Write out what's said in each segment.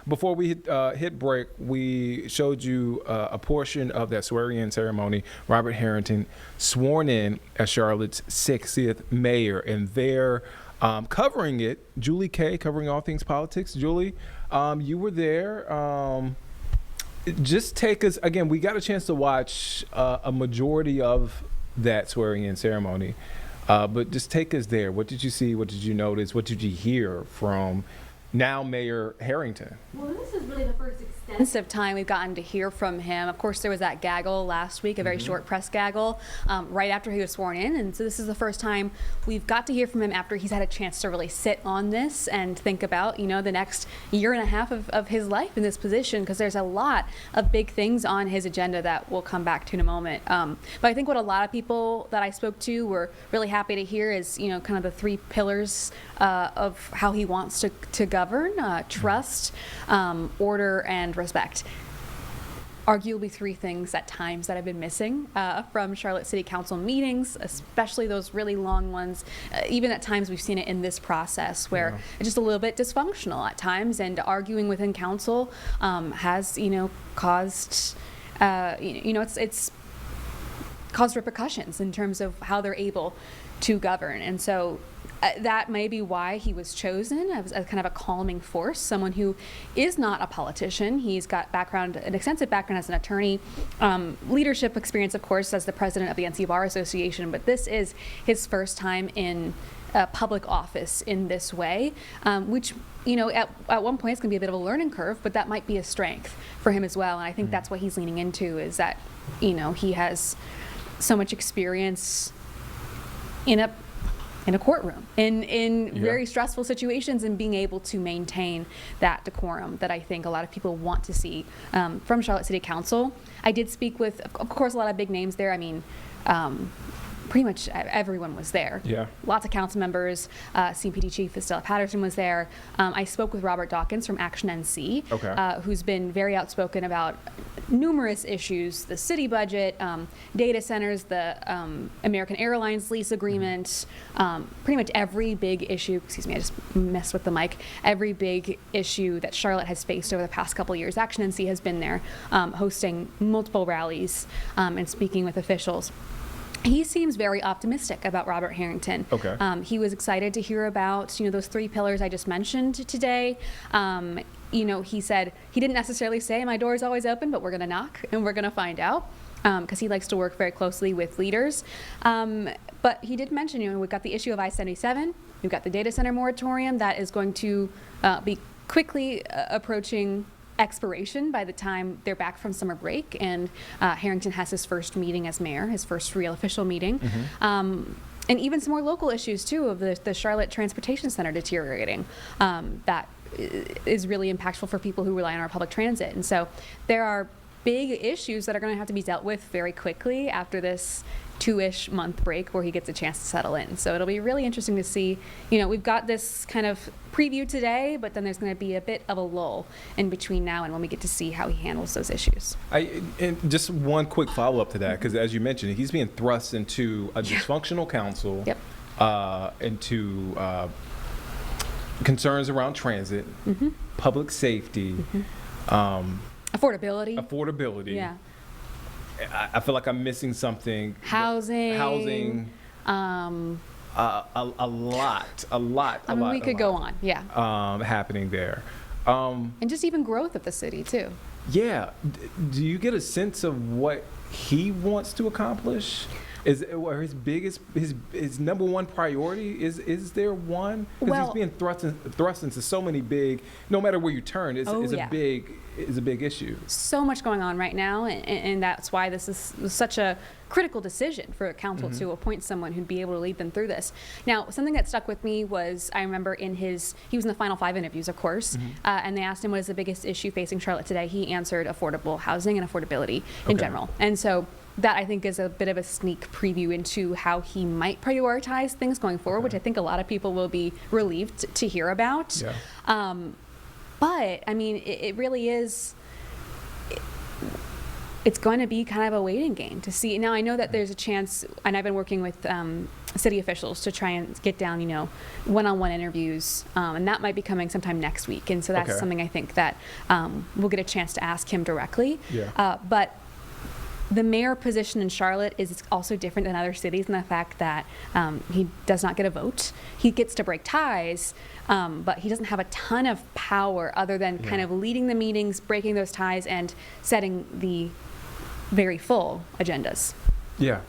Before we hit break, we showed you a portion of that swearing-in ceremony. Robert Harrington sworn in as Charlotte's 60th mayor, and they're covering it. Julie Kay, covering all things politics. Julie, you were there. Just take us again. We got a chance to watch a majority of that swearing-in ceremony, but just take us there. What did you see? What did you notice? What did you hear from now Mayor Harrington? Well, this is really the first extensive time we've gotten to hear from him. Of course, there was that gaggle last week, a very short press gaggle, right after he was sworn in. And so this is the first time we've got to hear from him after he's had a chance to really sit on this and think about, you know, the next year and a half of his life in this position, because there's a lot of big things on his agenda that we'll come back to in a moment. But I think what a lot of people that I spoke to were really happy to hear is, you know, kind of the three pillars of how he wants to govern, trust, order, and respect. Arguably three things at times that have been missing from Charlotte City Council meetings, especially those really long ones. Even at times we've seen it in this process where it's just a little bit dysfunctional at times, and arguing within council has, you know, caused, it's caused repercussions in terms of how they're able to govern. And so that may be why he was chosen as kind of a calming force, someone who is not a politician. He's got an extensive background as an attorney, leadership experience, of course, as the president of the NC Bar Association, but this is his first time in public office in this way, which, you know, at one point it's going to be a bit of a learning curve, but that might be a strength for him as well. And I think that's what he's leaning into, is that, you know, he has so much experience in a courtroom, in very stressful situations, and being able to maintain that decorum that I think a lot of people want to see from Charlotte City Council. I did speak with, of course, a lot of big names there. I mean, pretty much everyone was there. Yeah. Lots of council members. CPD Chief Estella Patterson was there. I spoke with Robert Dawkins from Action NC, who's been very outspoken about numerous issues: the city budget, data centers, the American Airlines lease agreement, pretty much every big issue. Excuse me, I just messed with the mic. Every big issue that Charlotte has faced over the past couple of years. Action NC has been there, hosting multiple rallies and speaking with officials. He seems very optimistic about Robert Harrington. He was excited to hear about, you know, those three pillars I just mentioned today. You know, he said he didn't necessarily say my door is always open, but we're going to knock and we're going to find out, because he likes to work very closely with leaders. But he did mention, you know, we've got the issue of I-77. We've got the data center moratorium that is going to be quickly approaching expiration by the time they're back from summer break, and Harrington has his first meeting as mayor, his first real official meeting. And even some more local issues too, of the Charlotte Transportation Center deteriorating, that is really impactful for people who rely on our public transit. And so there are big issues that are going to have to be dealt with very quickly after this 2-ish month break where he gets a chance to settle in. So it'll be really interesting to see. You know, we've got this kind of preview today, but then there's going to be a bit of a lull in between now and when we get to see how he handles those issues. And just one quick follow-up to that, because as you mentioned, he's being thrust into a dysfunctional council, into concerns around transit, public safety, affordability. Yeah. I feel like I'm missing something. Housing. A lot. I mean, we could go on. Yeah. Happening there. And just even growth of the city too. Yeah. Do you get a sense of what he wants to accomplish? Or his number one priority? Is there one? Because he's being thrust into so many big. No matter where you turn, it's a big issue. So much going on right now, and that's why this is such a critical decision for a council to appoint someone who'd be able to lead them through this. Now, something that stuck with me was, I remember he was in the final 5 interviews, of course, and they asked him what is the biggest issue facing Charlotte today. He answered affordable housing and affordability in general. And so that, I think, is a bit of a sneak preview into how he might prioritize things going forward, which I think a lot of people will be relieved to hear about. But, I mean, it really is, it's going to be kind of a waiting game to see. Now, I know that there's a chance, and I've been working with city officials to try and get down, one-on-one interviews, and that might be coming sometime next week. And so that's Okay. something I think that we'll get a chance to ask him directly. Yeah. But the mayor position in Charlotte is also different than other cities in the fact that he does not get a vote. He gets to break ties, but he doesn't have a ton of power other than kind of leading the meetings, breaking those ties, and setting the very full agendas. Yeah.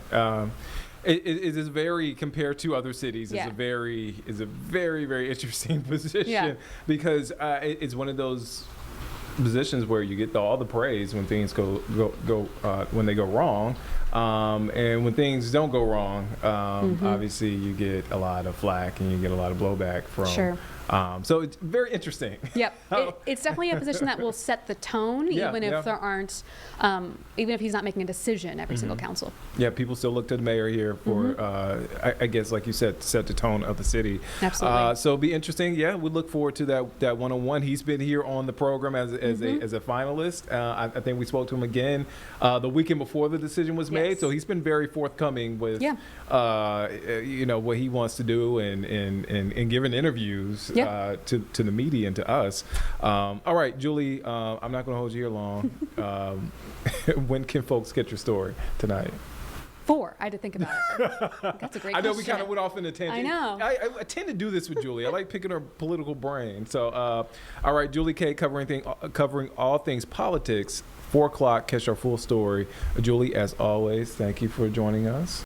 It is very, compared to other cities, Yeah. is a very, very interesting position Yeah. because it's one of those positions where you get all the praise when things go when they go wrong, and when things don't go wrong, obviously you get a lot of flack and you get a lot of blowback from. Sure. So it's very interesting. Yep, it's definitely a position that will set the tone, Yeah, even if yeah. there aren't, even if he's not making a decision every single council. Yeah, people still look to the mayor here for, I guess, like you said, to set the tone of the city. Absolutely. So it'll be interesting. Yeah, we look forward to that one-on-one. He's been here on the program as a finalist. I think we spoke to him again the weekend before the decision was made. Yes. So he's been very forthcoming with, what he wants to do and giving interviews to the media and to us. All right, Julie, I'm not going to hold you here long. When can folks get your story tonight? 4, I had to think about it. That's a great question. I know we kind of went off in a tangent. I know. I tend to do this with Julie. I like picking her political brain. So, all right, Julie K covering all things politics. 4 o'clock, catch our full story. Julie, as always, thank you for joining us.